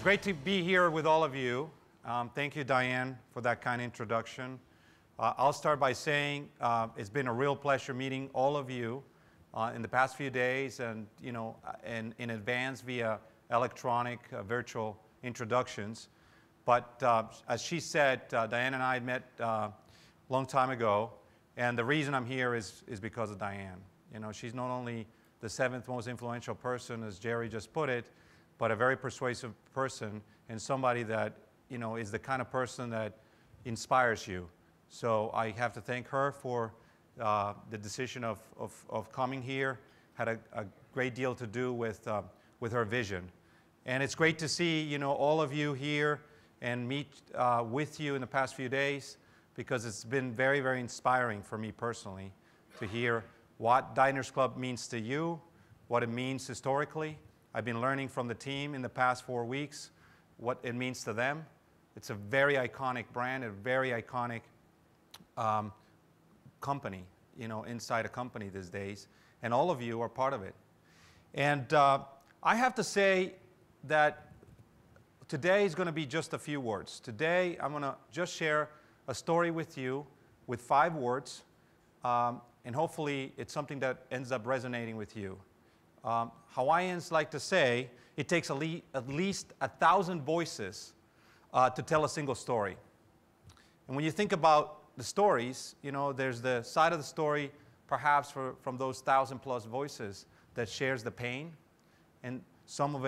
great to be here with all of you. Thank you, Diane, for that kind introduction. I'll start by saying it's been a real pleasure meeting all of you in the past few days, and in advance via electronic virtual introductions. But as she said, Diane and I met a long time ago, and the reason I'm here is because of Diane. She's not only the 7th most influential person, as Jerry just put it, but a very persuasive person and somebody that is the kind of person that inspires you. So I have to thank her for the decision of coming here. Had a great deal to do with her vision. And it's great to see all of you here and meet with you in the past few days, because it's been very, very inspiring for me personally to hear what Diners Club means to you, what it means historically. I've been learning from the team in the past 4 weeks what it means to them. It's a very iconic brand, a very iconic company, inside a company these days, and all of you are part of it. And I have to say that today is going to be just a few words. Today I'm going to just share a story with you with 5 words, and hopefully it's something that ends up resonating with you. Hawaiians like to say it takes at least 1,000 voices to tell a single story. And when you think about the stories, there's the side of the story perhaps from those 1,000+ voices that shares the pain, and some of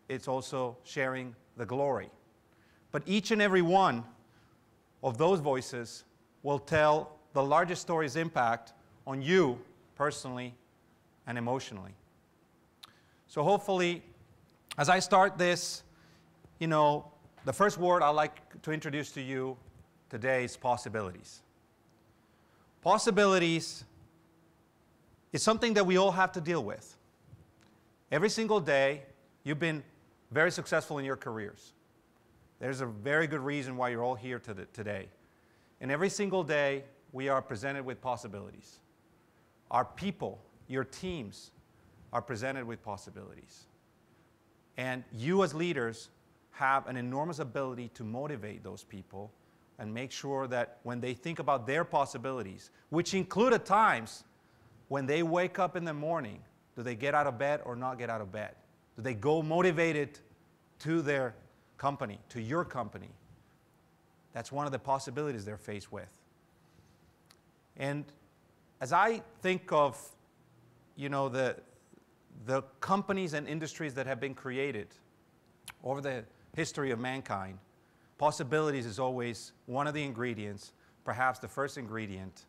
it's also sharing the glory. But each and every one of those voices will tell the largest story's impact on you personally and emotionally. So hopefully, as I start this, the first word I'd like to introduce to you today is possibilities. Possibilities is something that we all have to deal with. Every single day, you've been very successful in your careers. There's a very good reason why you're all here today. And every single day, we are presented with possibilities. Our people, your teams, are presented with possibilities. And you as leaders have an enormous ability to motivate those people and make sure that when they think about their possibilities, which include at times when they wake up in the morning, do they get out of bed or not get out of bed? Do they go motivated to their company, to your company? That's one of the possibilities they're faced with. And as I think of the companies and industries that have been created over the history of mankind, possibilities is always one of the ingredients, perhaps the first ingredient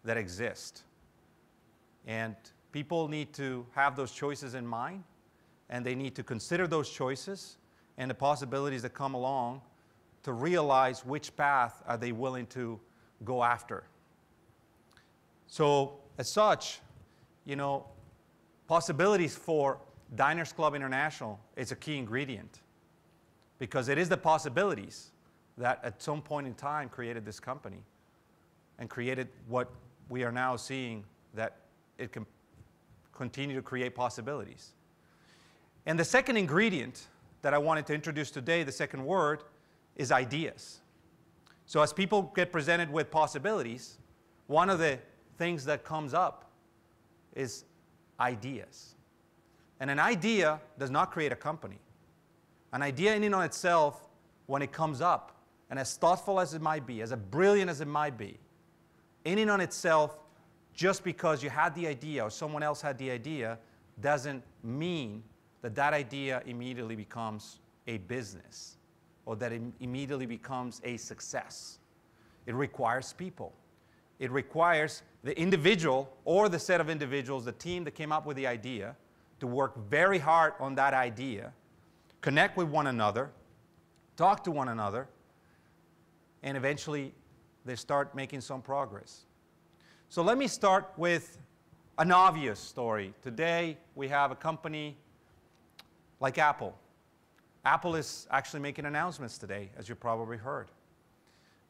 that exists. And people need to have those choices in mind, and they need to consider those choices and the possibilities that come along to realize which path are they willing to go after. So as such, possibilities for Diners Club International is a key ingredient, because it is the possibilities that at some point in time created this company and created what we are now seeing, that it can continue to create possibilities. And the second ingredient that I wanted to introduce today, the second word, is ideas. So as people get presented with possibilities, one of the things that comes up is ideas. And an idea does not create a company. An idea in and on itself, when it comes up, and as thoughtful as it might be, as brilliant as it might be, in and on itself, just because you had the idea or someone else had the idea, doesn't mean that that idea immediately becomes a business or that it immediately becomes a success. It requires people. It requires the individual or the set of individuals, the team that came up with the idea, to work very hard on that idea, connect with one another, talk to one another, and eventually they start making some progress. So let me start with an obvious story. Today we have a company like Apple. Apple is actually making announcements today, as you probably heard.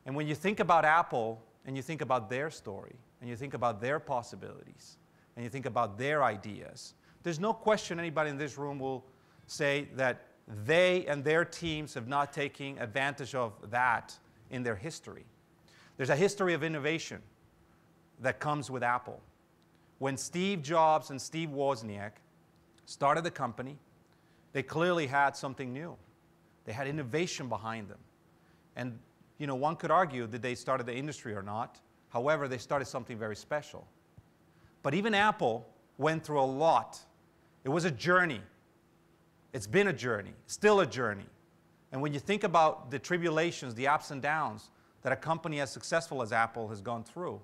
And when you think about Apple, and you think about their story, and you think about their possibilities, and you think about their ideas, there's no question anybody in this room will say that they and their teams have not taken advantage of that in their history. There's a history of innovation that comes with Apple. When Steve Jobs and Steve Wozniak started the company, they clearly had something new. They had innovation behind them. And one could argue that they started the industry or not. However, they started something very special. But even Apple went through a lot. It was a journey. It's been a journey, still a journey. And when you think about the tribulations, the ups and downs that a company as successful as Apple has gone through,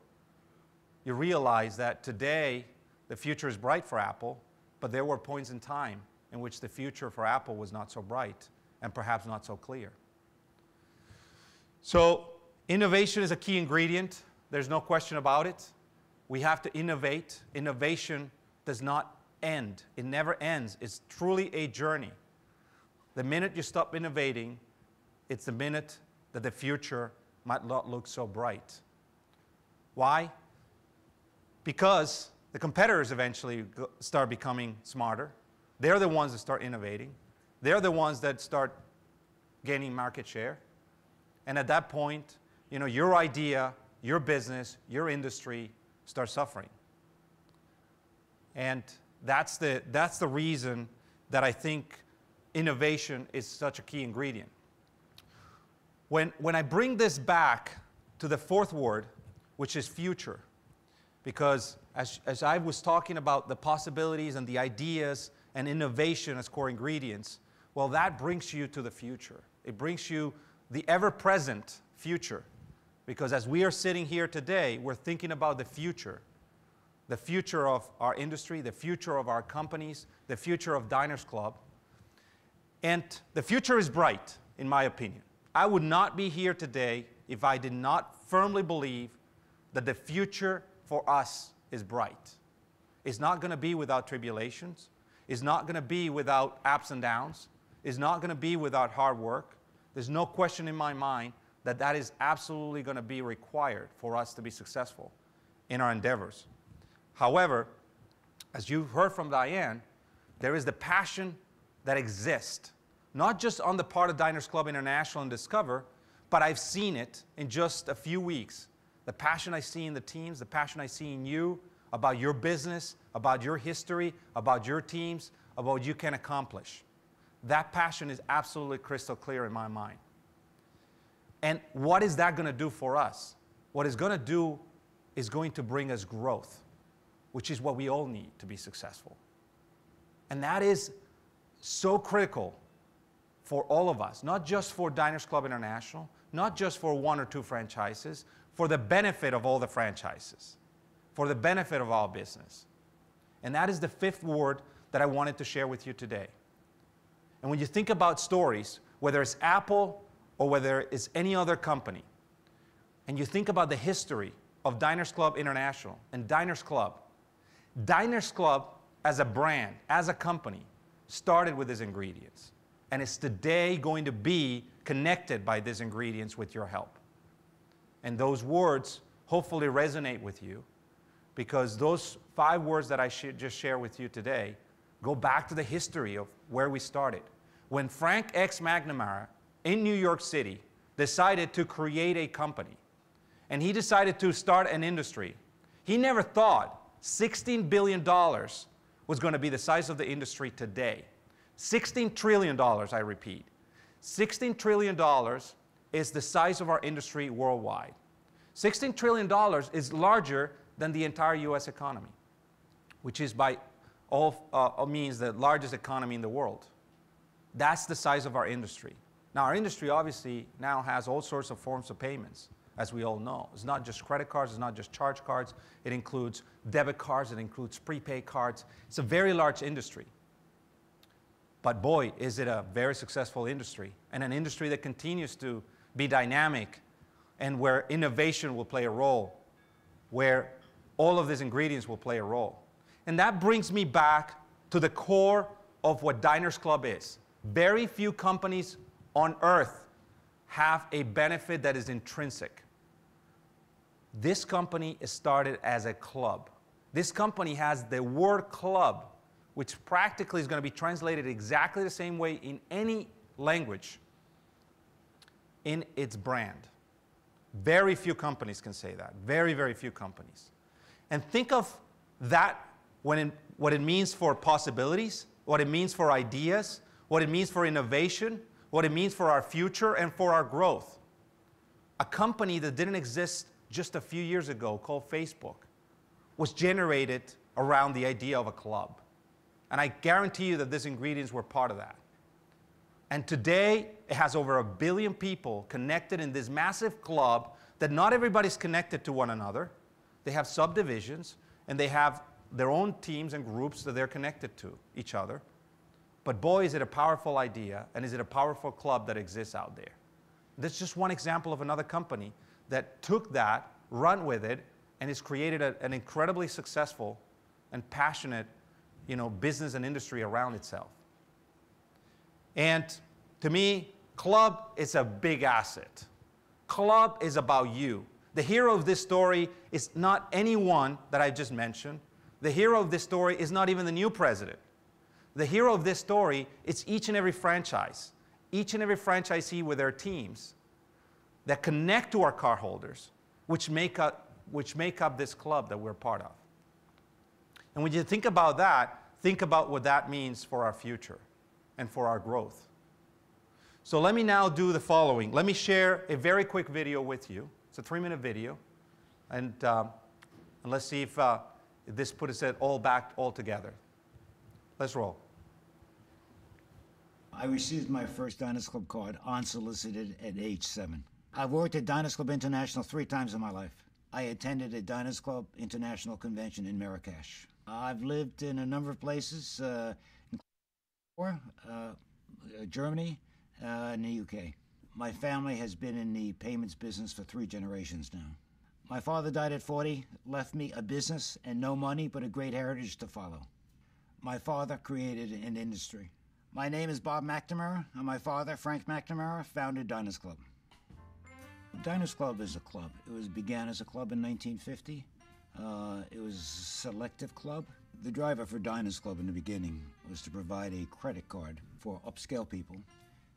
you realize that today the future is bright for Apple, but there were points in time in which the future for Apple was not so bright and perhaps not so clear. So innovation is a key ingredient. There's no question about it. We have to innovate. Innovation does not end. It never ends. It's truly a journey. The minute you stop innovating, it's the minute that the future might not look so bright. Why? Because the competitors eventually start becoming smarter. They're the ones that start innovating. They're the ones that start gaining market share. And at that point, your idea, your business, your industry starts suffering. And that's the reason that I think innovation is such a key ingredient. When I bring this back to the fourth word, which is future, because as I was talking about the possibilities and the ideas and innovation as core ingredients, well, that brings you to the future. It brings you the ever-present future. Because as we are sitting here today, we're thinking about the future of our industry, the future of our companies, the future of Diners Club. And the future is bright, in my opinion. I would not be here today if I did not firmly believe that the future for us is bright. It's not going to be without tribulations. It's not going to be without ups and downs. It's not going to be without hard work. There's no question in my mind that that is absolutely going to be required for us to be successful in our endeavors. However, as you heard from Diane, there is the passion that exists, not just on the part of Diners Club International and Discover, but I've seen it in just a few weeks. The passion I see in the teams, the passion I see in you about your business, about your history, about your teams, about what you can accomplish. That passion is absolutely crystal clear in my mind. And what is that going to do for us? What it's going to do is going to bring us growth, which is what we all need to be successful. And that is so critical for all of us, not just for Diners Club International, not just for one or two franchises, for the benefit of all the franchises, for the benefit of our business. And that is the fifth word that I wanted to share with you today. And when you think about stories, whether it's Apple or whether it's any other company, and you think about the history of Diners Club International and Diners Club as a brand, as a company, started with these ingredients. And it's today going to be connected by these ingredients with your help. And those words hopefully resonate with you, because those 5 words that I just share with you today go back to the history of where we started. When Frank X. McNamara in New York City decided to create a company, and he decided to start an industry, he never thought $16 billion was going to be the size of the industry today. $16 trillion, I repeat. $16 trillion is the size of our industry worldwide. $16 trillion is larger than the entire US economy, which is by all means the largest economy in the world. That's the size of our industry. Now, our industry obviously now has all sorts of forms of payments, as we all know. It's not just credit cards, it's not just charge cards. It includes debit cards, it includes prepaid cards. It's a very large industry. But boy, is it a very successful industry, and an industry that continues to be dynamic and where innovation will play a role, where all of these ingredients will play a role. And that brings me back to the core of what Diners Club is. Very few companies on earth have a benefit that is intrinsic. This company is started as a club. This company has the word club, which practically is going to be translated exactly the same way in any language, in its brand. Very few companies can say that. Very, very few companies. And think of that what it means for possibilities, what it means for ideas, what it means for innovation, what it means for our future and for our growth. A company that didn't exist just a few years ago, called Facebook, was generated around the idea of a club. And I guarantee you that these ingredients were part of that. And today, it has over 1 billion people connected in this massive club that not everybody's connected to one another. They have subdivisions, and they have their own teams and groups that they're connected to each other. But boy, is it a powerful idea, and is it a powerful club that exists out there. That's just one example of another company that took that, run with it, and has created an incredibly successful and passionate, business and industry around itself. And to me, club is a big asset. Club is about you. The hero of this story is not anyone that I just mentioned. The hero of this story is not even the new president. The hero of this story is each and every franchise, each and every franchisee with their teams that connect to our cardholders, which make up this club that we're part of. And when you think about that, think about what that means for our future and for our growth. So let me now do the following. Let me share a very quick video with you. It's a 3-minute video. And let's see if this puts it all back all together. Let's roll. I received my first Diners Club card unsolicited at age 7. I've worked at Diners Club International 3 times in my life. I attended a Diners Club International convention in Marrakesh. I've lived in a number of places, Germany, and the UK. My family has been in the payments business for 3 generations now. My father died at 40, left me a business and no money, but a great heritage to follow. My father created an industry. My name is Bob McNamara, and my father, Frank McNamara, founded Diners Club. Diners Club is a club. It began as a club in 1950. It was a selective club. The driver for Diners Club in the beginning was to provide a credit card for upscale people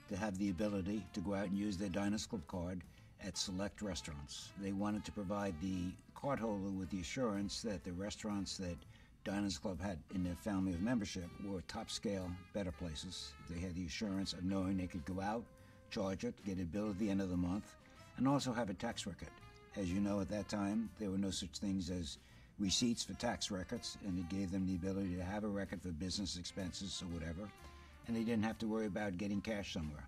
to have the ability to go out and use their Diners Club card at select restaurants. They wanted to provide the cardholder with the assurance that the restaurants that Diners Club had in their family of membership were top scale, better places. They had the assurance of knowing they could go out, charge it, get a bill at the end of the month, and also have a tax record. As you know, at that time, there were no such things as receipts for tax records, and it gave them the ability to have a record for business expenses or whatever, and they didn't have to worry about getting cash somewhere.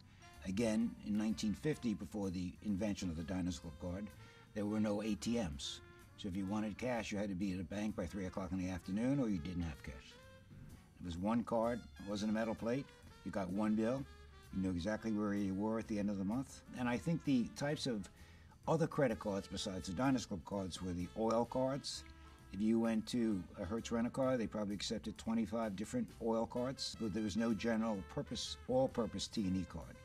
Again, in 1950, before the invention of the Diners Club card, there were no ATMs. So if you wanted cash, you had to be at a bank by 3 o'clock in the afternoon, or you didn't have cash. It was one card, it wasn't a metal plate, you got one bill, you knew exactly where you were at the end of the month. And I think the types of other credit cards besides the Diners Club cards were the oil cards. If you went to a Hertz Rent-A-Car, they probably accepted 25 different oil cards, but there was no general purpose, all-purpose T&E card.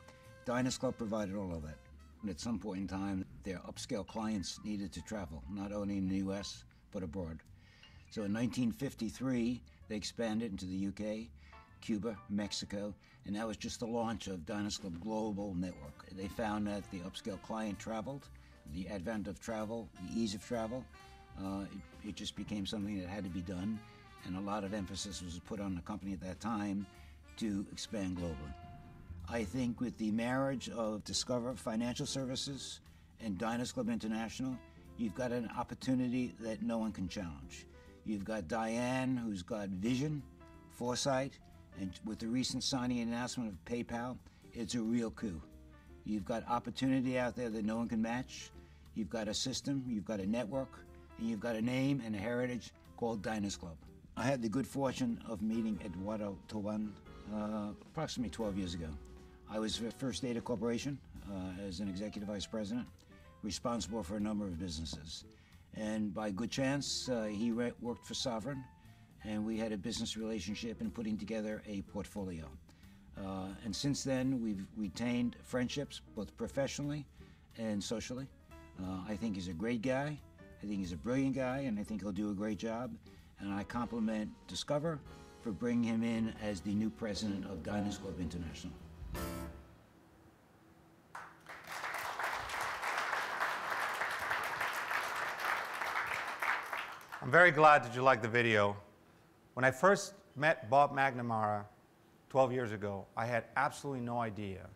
Diners Club provided all of that. And at some point in time, their upscale clients needed to travel, not only in the U.S., but abroad. So in 1953, they expanded into the UK, Cuba, Mexico, and that was just the launch of Diners Club Global Network. They found that the upscale client traveled, the advent of travel, the ease of travel, it just became something that had to be done, and a lot of emphasis was put on the company at that time to expand globally. I think with the marriage of Discover Financial Services and Diners Club International, you've got an opportunity that no one can challenge. You've got Diane, who's got vision, foresight, and with the recent signing and announcement of PayPal, it's a real coup. You've got opportunity out there that no one can match. You've got a system, you've got a network, and you've got a name and a heritage called Diners Club. I had the good fortune of meeting Eduardo Tobon approximately 12 years ago. I was at First Data Corporation as an executive vice president, responsible for a number of businesses. And by good chance, he worked for Sovereign, and we had a business relationship in putting together a portfolio. And since then, we've retained friendships, both professionally and socially. I think he's a great guy. I think he's a brilliant guy, and I think he'll do a great job. And I compliment Discover, for bringing him in as the new president of Diners Club International. I'm very glad that you liked the video. When I first met Bob McNamara 12 years ago, I had absolutely no idea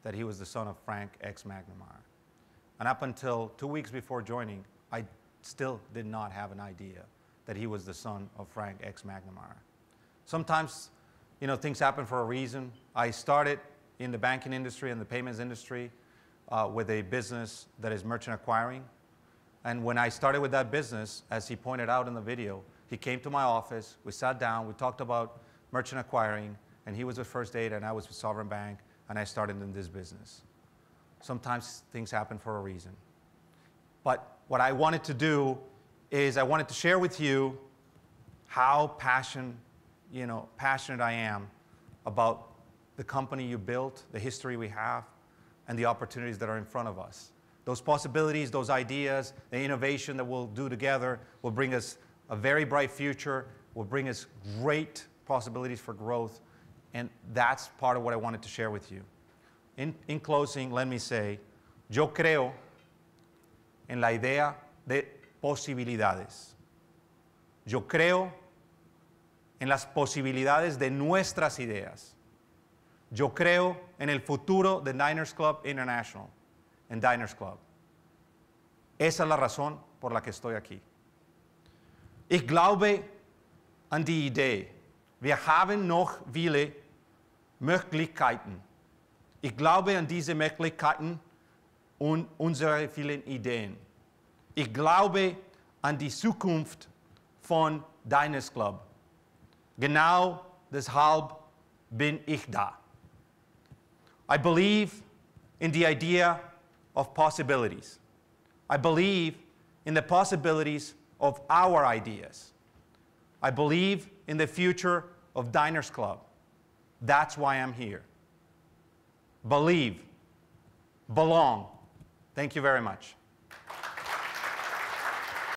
that he was the son of Frank X. McNamara. And up until 2 weeks before joining, I still did not have an idea that he was the son of Frank X. McNamara. Sometimes, you know, things happen for a reason. I started in the banking industry and the payments industry with a business that is merchant acquiring. And when I started with that business, as he pointed out in the video, he came to my office, we sat down, we talked about merchant acquiring, and he was with First Data and I was with Sovereign Bank, and I started in this business. Sometimes things happen for a reason. But what I wanted to do is I wanted to share with you how passionate I am about the company you built, the history we have, and the opportunities that are in front of us. Those possibilities, those ideas, the innovation that we'll do together will bring us a very bright future, will bring us great possibilities for growth, and that's part of what I wanted to share with you. In closing, let me say, yo creo en la idea de posibilidades. Yo creo en las posibilidades de nuestras ideas. Yo creo en el futuro de Diners Club International, en Diners Club. Esa es la razón por la que estoy aquí. Ich glaube an die Idee. Wir haben noch viele Möglichkeiten. Ich glaube an diese Möglichkeiten und unsere vielen Ideen. Ich glaube an die Zukunft von Diners Club. Genau deshalb bin ich da. I believe in the idea of possibilities. I believe in the possibilities of our ideas. I believe in the future of Diners Club. That's why I'm here. Believe. Belong. Thank you very much.